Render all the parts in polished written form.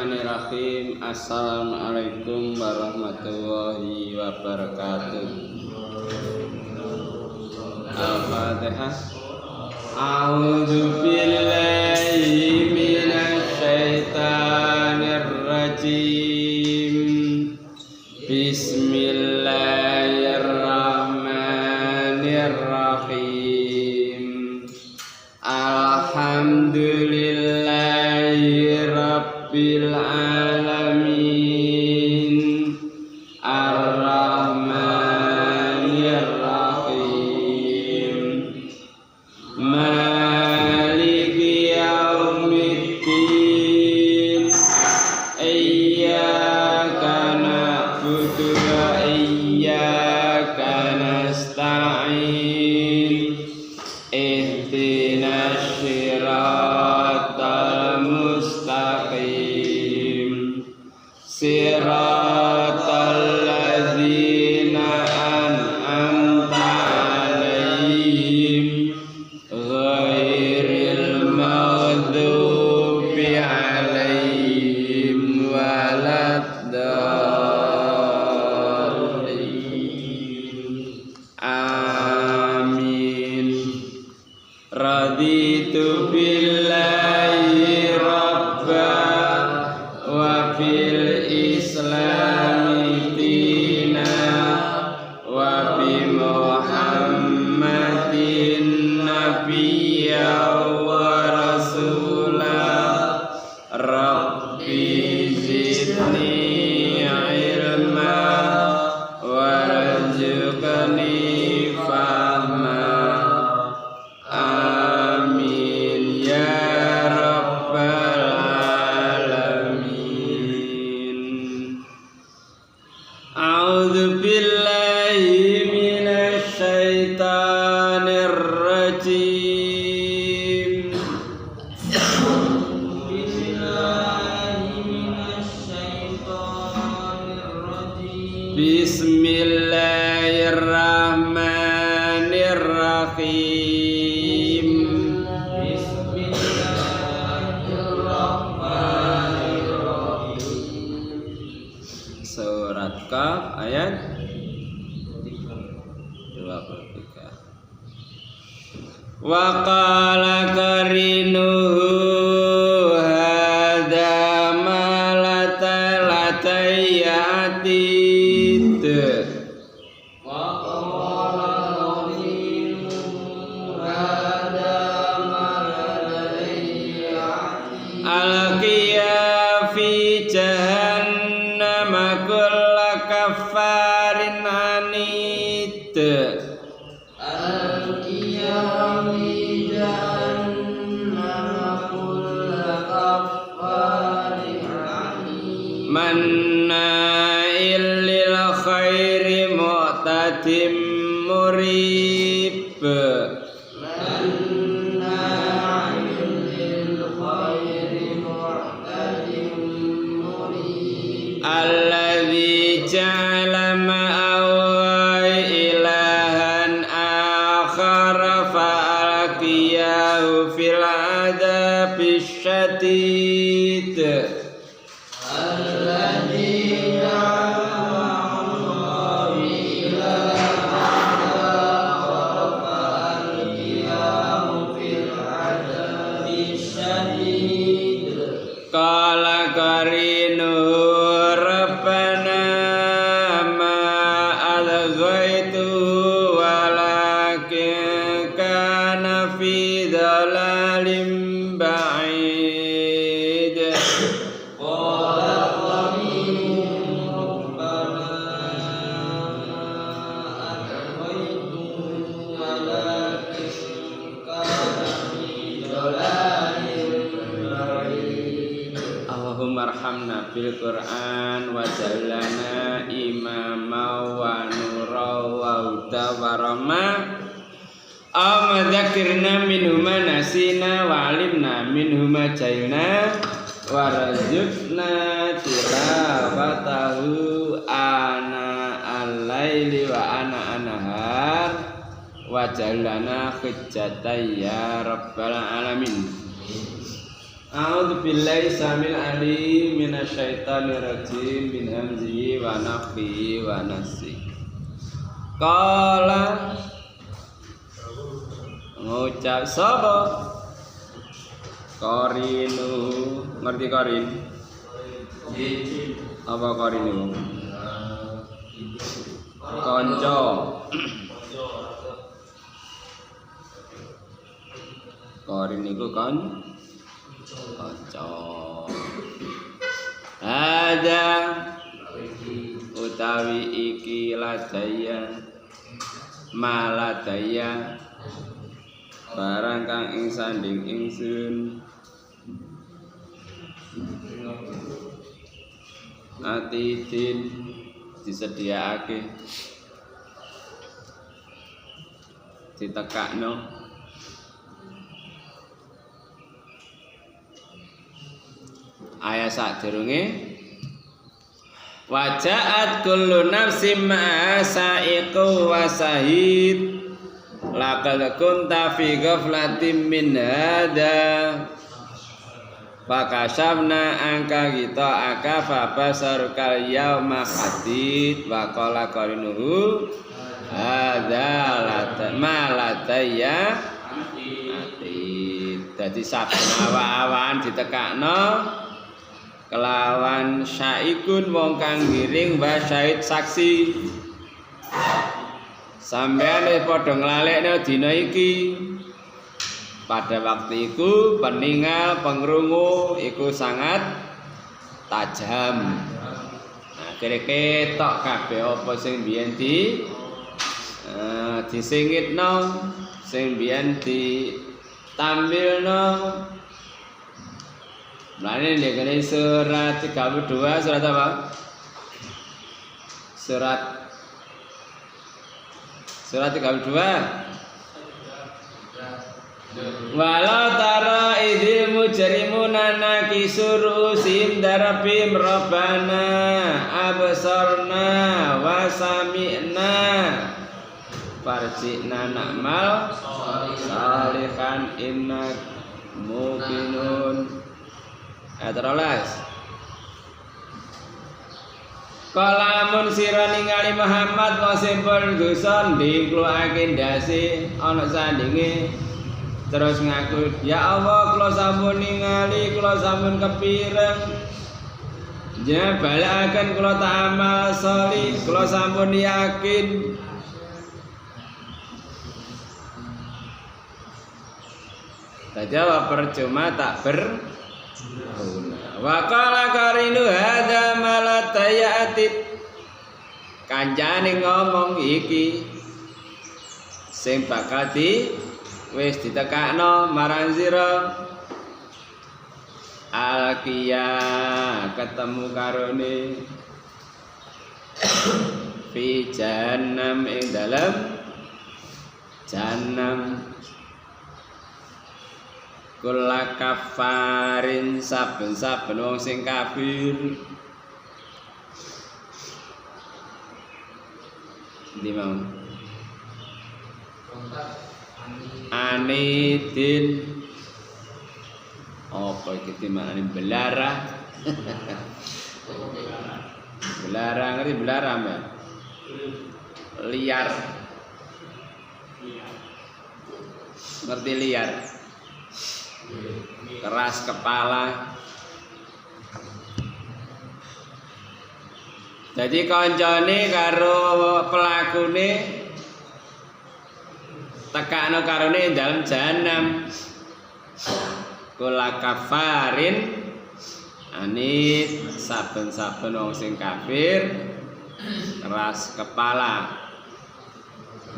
Bismillahirrahmanirrahim. Assalamualaikum warahmatullahi wabarakatuh. Al-Fatihah. A'udzu billahi minasy syaithanir rajim. Bismillahirrahmanirrahim. Alhamdulillahi rabbil alamin. Ar-Rahmanir Rahim. Maliki yaumiddin. Iyyaka na'budu wa iyyaka nasta'in. Ihdinas siratal mustaqim. Siratal ladzina an'amta 'alaihim ghairil maghdubi 'alaihim waladdallin. Amin. Raditu billahi rabba wa bil islami dina wa bi muhammadin nabiyya wa rasula. Rabbi zidni ilma warzuqni fahma. Amin ya rabbal alamin. A'udzu billahi minasy syaithanir rajim. Bismillahirrahmanirrahim. Surat Qaf ayat 23. Wa qala qarinuhu hadza ma latayatid. Alqiya fi jahannama kulla kaffarin anid. Alqiya fi jahannama kulla kaffarin anid. Manna'il lil khairi mu'tadim murib. Alladzi ja'ala ma'allahi ilahan akhar fa'alqiyahu fil 'adzabi syadid. Alladzi ja'ala ma'allahi ilahan akhar fa'alqiyahu fil 'adzabi syadid. Qala qarinuhu rabbana ma alghaytuhu walakin kana fi dhalalin ba'id. Qala qarinuhu rabbana alghaytuhu walakin kana fi dhalalin ba'id. Allahumma arhamna bil Qur'an wa jallana imama wa nura wa huda wa rahma. Dzakirna minhuma nasina wa alimna minhuma jahilna wa razaqna tilawatahu ana al-laili wa ana an-nahar wa jallana hujjatan ya rabbal alamin. A'udzu billahi samil alim minasyaitonir rajim min hamzihi wa nafthihi wa nafsihi. Qala ngucap sapa qarinu, ngerti qarin? Apa qarin itu? Kanca. Qarin iku kanca. Ada utawi iki ladaya maladaya barang kang ing sanding ingsun atidin disediaake ditekakno ayat sadurunge wajaat kullu nafsin ma'a sa'iqu wa sahid laqad kunta fi ghaflatin min hada fakashafna angka kita akafa basarukal yauma hadid wa qala qarinuhu hadza malataya hadid. Dadi saben awan ditekakno kelawan syaikun wong kang ngiring wa syahid saksi. Sampeyan wis padha nglalekno dina iki. Pada waktu iku peningal pengrungu iku sangat tajam. Nah, kira ketok kabeh apa sing biyen disingitno, sing biyen ditampilno. Mulane nek surat 32 surat apa? Surat 32. Walau tara idil mujrimuna nakisur usim darabim rabbana absarna wa sami'na farji'na na'mal salihan inna muqinun. Atrolas kalamun sira ningali Muhammad wasipun dosa dikluake ndase ana sandinge terus ngaku ya Allah kula sampun ningali kula sampun kepireng ya balaaken kula ta'amal sholih kula sampun yakin tajawab percuma tak wa qala qarinu hadza malatayatid kancane ngomong iki sing bakal wis ditekakno marang sira alqiya ketemu karone fi jahannam ing dalem jahannam kula kafarin saben-saben wong sing kafir ndi mau anidin apa iki dimaknani belara belara ngerti belara Mbak liar ngerti liar keras kepala. Jadi kancane karo pelakune tekakno karone dalam jahanam. Kula kafarin anit saben-saben wong sing kafir keras kepala.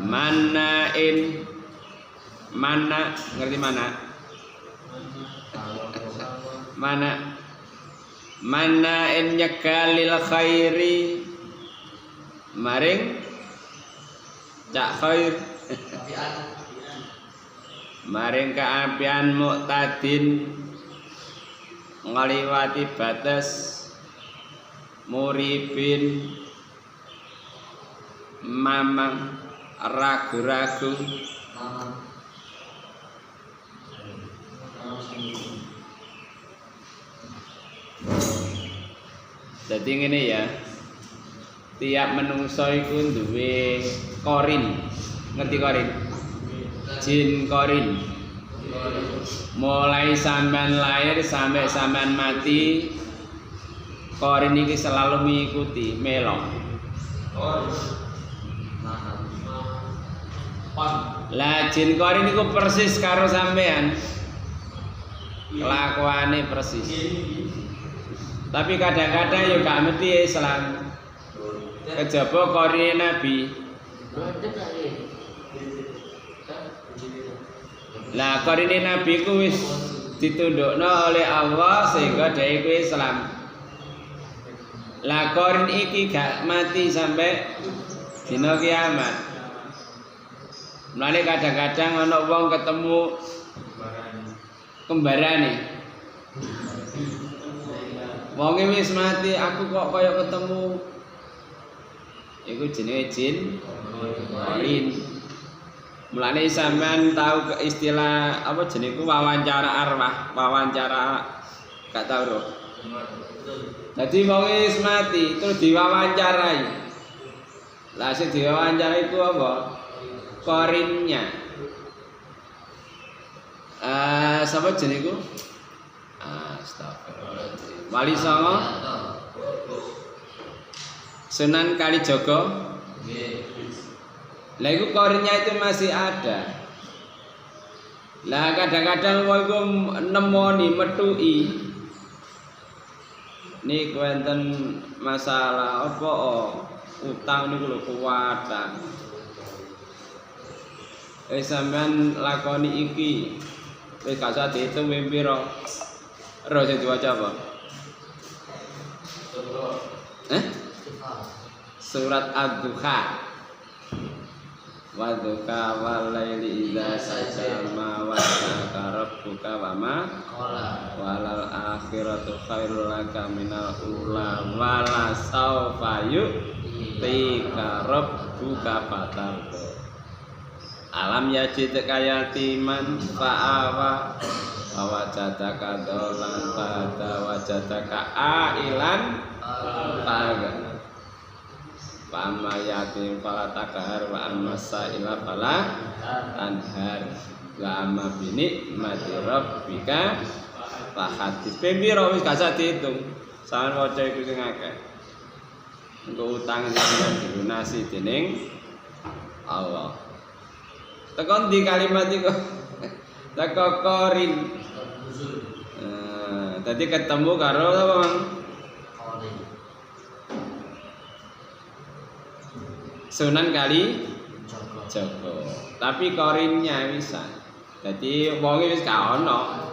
Manain mana ngerti mana? Mana in nyekalil khairi maring cak khair maring keapian muktadin ngaliwati batas muribin mamang ragu-ragu Dadi ngene ya. Tiap menungso iku duwe korin. Ngerti korin? Jin korin. Mulai sampean lahir sampai sampean mati, korin iki selalu mengikuti melok. Lah jin korin iku persis karo sampean. Kelakuane persis. Tapi kadang-kadang yo gak mesti Islam. Kejaba korine Nabi. Lah korine Nabi ku wis ditundukno oleh Allah sehingga dhek iku Islam. Lah korin iki gak mati sampai dina kiamat. Mulane kadang-kadang ana wong ketemu kembarane. Wonge wis mati, aku kok kaya ketemu. Iku jenenge jin korin. Mulane sampean tahu istilah apa jenengku wawancara arwah, wawancara gak tau lho. Dadi wong wis mati terus diwawancarai. Lah sing diwawancarai iku apa? Korinnya. Sapa jenengku? Astagfirullah. Wali Songo Sunan Kalijaga. Lah iku korinnya itu masih ada. Lah kadang-kadang wong iku nemoni methuki. Niku enten masalah apa utang niku lho kuwatan. Sampean lakoni iki wis gak usah diitung piro. Ro sing diwaca apa? Surat Ad-Duha. Wa duka wal laili idza saja ma wa rabbuka wa ma walal akhiratu khairul laka minal ula wala saufa yu'tika rabbuka fatarda. Alam yajidka yatiman fa'awa wa wajadaka dolan pada wajadaka ailan faga. Pama yatim fala takar wa amma sa'ila fala tanhar wa amma bini mati rabbika fahadits. Pembiro wis gak usah diitung. Sampeyan waca iku sing akeh. Engko utang sampeyan dilunasi dening Allah. Tekon di kalimat iku. Teko korin. Tadi ketemu karo apa, Mang? Sunan Kalijaga. Tapi korinnya bisa. Jadi wonge wis gak ono.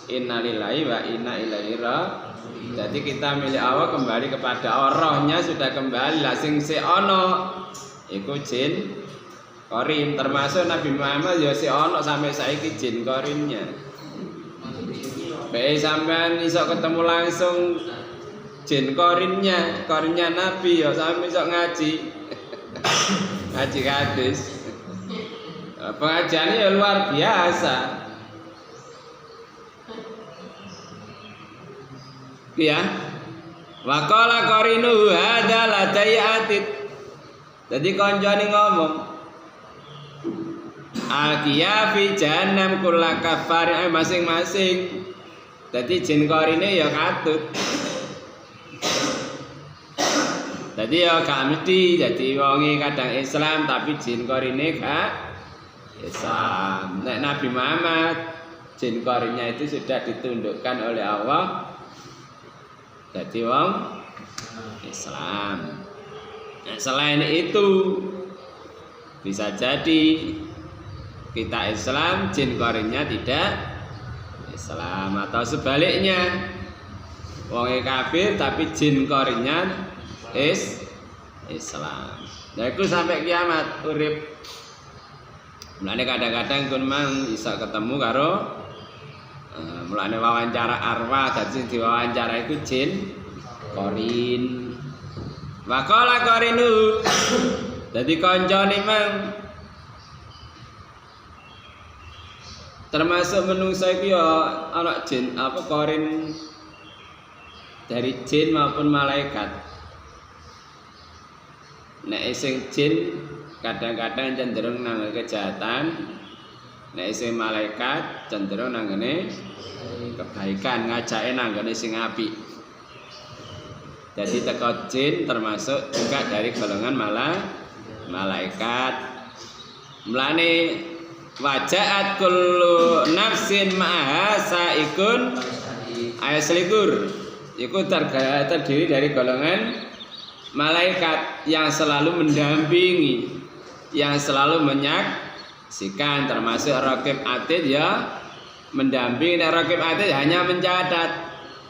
Innalillahi wa inna ilaihi raji'un. Jadi kita milik Allah kembali kepada Allah, rohnya sudah kembali. Lah sing se ono iku jin korin, termasuk Nabi Muhammad ya si ono sampai saiki jin korinnya. Bae sampean iso ketemu langsung jin korinnya Nabi ya sampe iso ngaji. Ngaji hadis. Pengajiannya ya luar biasa. Ya. Wa qala qarinu hadza la tayatit. Jadi kancane ngomong Alkiya fi jahannam kulla kafar masing-masing. Dadi jin korine ya katut. Dadi ya gak mesti dadi wonge kadang Islam tapi jin korine gak Islam. Nek Nabi Muhammad jin korinnya itu sudah ditundukkan oleh Allah. Dadi wong Islam. Nah, selain itu bisa jadi kita Islam, jin korinnya tidak Islam, atau sebaliknya wong kafir tapi jin korinnya Islam. Nah itu sampai kiamat urip. Mulane kadang-kadang kun mang iso ketemu karo mulane wawancara arwah, dadi diwawancara iku jin korin. Wa qala qarinu. Dadi kancane mang termasuk menungsa iki ya ana jin apa korin dari jin maupun malaikat. Nek sing jin kadang-kadang cenderung nang kejahatan, nek sing malaikat cenderung nanggone kebaikan, ngajake nanggone sing apik. Jadi teko jin termasuk juga dari golongan malaikat. Mulane wajaat kullu nafsin ma'aha saikun ayat selikur. Iku terdiri dari golongan malaikat yang selalu mendampingi, yang selalu menyaksikan, termasuk raqib atid ya mendampingi. Dan raqib atid hanya mencatat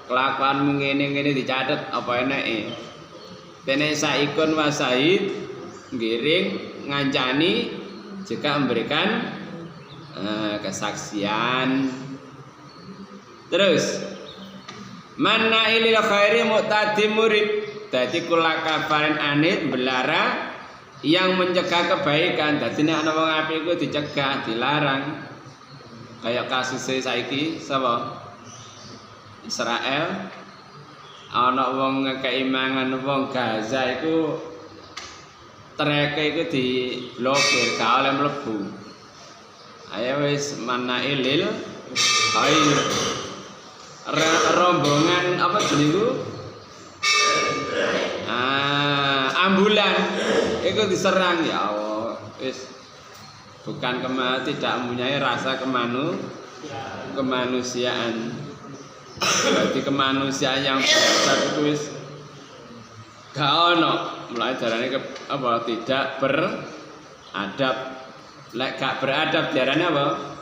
kelakuan ngene-ngene, dicatat apa enake. Dene saikun wasahid ngiring ngancani juga memberikan kesaksian. Terus manna ilil khairi mu'tadi murid. Dadi kula kafarin anit belara yang mencegah kebaikan. Dadi nek ana wong apik iku dicegah, dilarang. Kayak kasus saiki sapa? Israel. Ana wong ngekeki mangan wong Gaza iku treke iku diblokir, gak oleh mlebu. Ayo wis mana ilil khair. Rombongan apa jenengku? Ambulan itu diserang, ya Allah, wis bukan tidak mempunyai rasa kemanusiaan. Berarti kemanusiaan yang besar itu wis gak ono. Mulai darane apa tidak beradab. Lek gak beradab darane apa?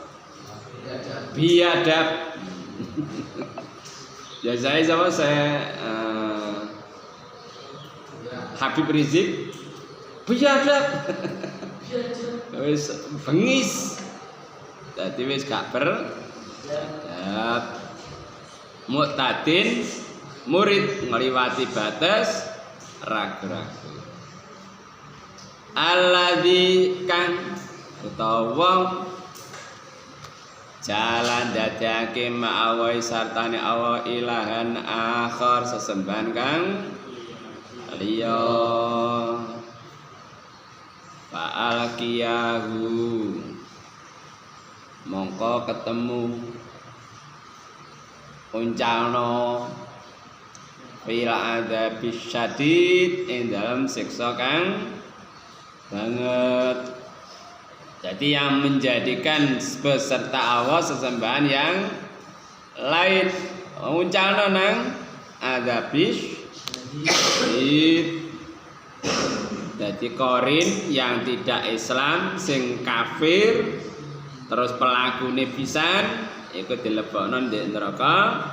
Biadab. Ya saya sama Habib Rizik biadab. Wis bengis. Dadi wis gak beradab. Mu'tadin murid ngliwati batas ragu-ragu. Alladzi kang utawa jalan dadake ma'awai sartane Allah ilahan akhar sesembahan kang liya fa'al kiyahu mongko ketemu uncalno fil adzabis syadid ing dalam siksa kang banget. Jadi yang menjadikan beserta Allah sesembahan yang lain uncalno nang adzabis syadid. Jadi korin yang tidak Islam sing kafir terus pelakune pisan ikut dilebokno di neraka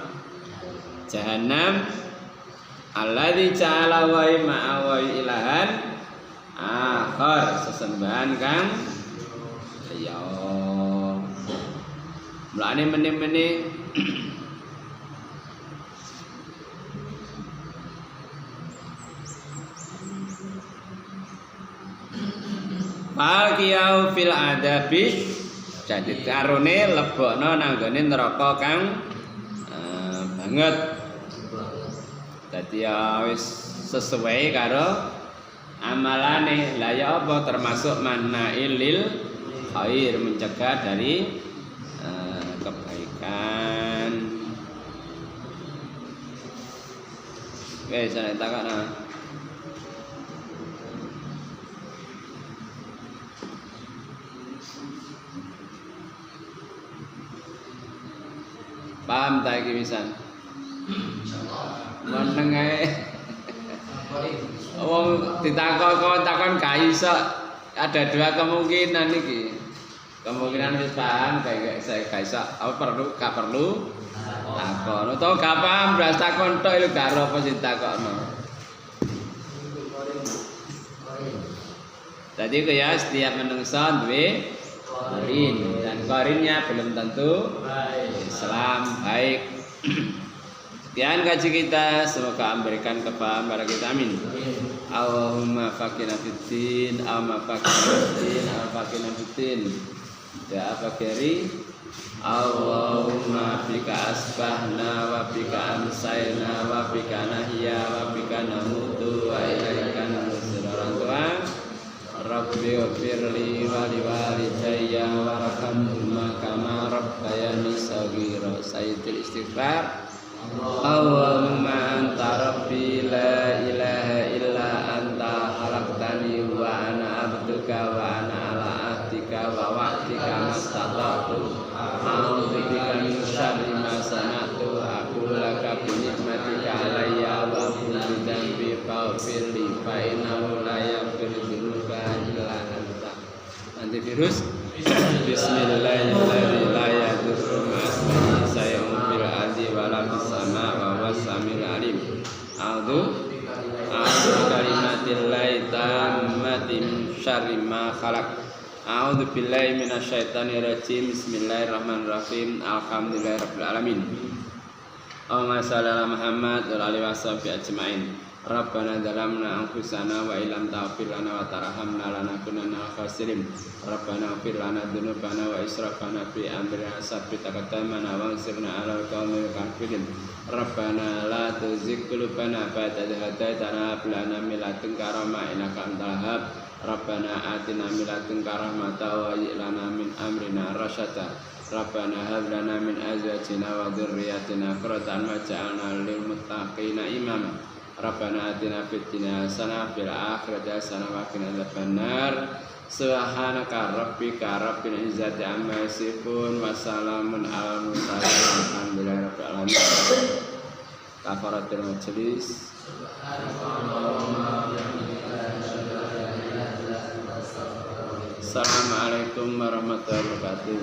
jahanam. Alladzi ja'ala wa ma'a ilahan akhar sesembahan kang ya mulane meneh-meneh fal qiyau fil adabish. Jadi karone lebokno nanggone neraka kang banget. Dadi ya wis sesuai karo amalane. Lah ya apa termasuk manailil khair, mencegah dari kebaikan. Wis ana takana. Paham tak iki pisan? Meneng ae. Wong ditakon gak iso. Ada dua kemungkinan iki. Kemungkinan wis paham kayak saya gak iso. Apa gak perlu takon. Utawa gak paham beras takon tok lho gak ero apa sing takokno. Tadi ya setiap menungso duwe korin dan korinnya belum tentu Islam baik. Sekian kaji kita, semoga memberikan kefahaman pada kita, amin. Allahumma faqina fiddin, Allahumma faqina fiddin, Allahumma faqina fiddin. Ya fakiri Allahumma bika asbahna wa bika amsayna wa bika nahya wa bika namutu wa ilaika nusur. Orang tua, Rabbi ghfirli wa liwalidayya warhamhuma kama rabbayani shaghira. Sayyidul istighfar. Allahumma anta rabbi la ilaha illa anta khalaqtani wa ana abduka wa ana ala ahdika wa wa'dika mastata'tu. A'udzu bika min syarri ma sana'tu. Aku laka bi ni'matika alayya wa aqulu bi dzambi faghfirli fa innahu la yaghfiru dzunuba illa anta. Antivirus. Bismillahirrahmanirrahim. La yadurru ma'asmihi shay'un fil ardi wa la fis sama' wa huwas samiul alim. A'udzu kalimatillahi tammati min syarri ma khalaq. A'udzu billahi minasyaitonir rajim. Bismillahirrahmanirrahim. Alhamdulillahirabbil alamin. Allahumma shalli ala Muhammad wa alihi washabihi ajmain. Rabbana zalamna anfusana wa illam taghfir lana wa tarhamna lanakunanna minal khasirin. Rabbana ighfir lana dzunubana wa israfana fi amrina sabbit aqdamana wansirna 'alal qaumil kafirin. Rabbana la tuzigh qulubana ba'da idh hadaytana wa hab lana min ladunka rahmah innaka antal wahhab. Rabbana atina min ladunka rahmatan wa hayyi' lana min amrina rasyada. Rabbana hab lana min azwajina wa dzurriyyatina qurrata a'yun waj'alna lil muttaqina imama. Rabbana atina fid dunya hasanah fil akhirati hasanah wa qina adzabannar. Subhanaka rabbika rabbil izzati amma yasifun wa salamun alal mursalin walhamdulillahirabbil alamin. Kafaratul majlis. Assalamualaikum warahmatullahi wabarakatuh.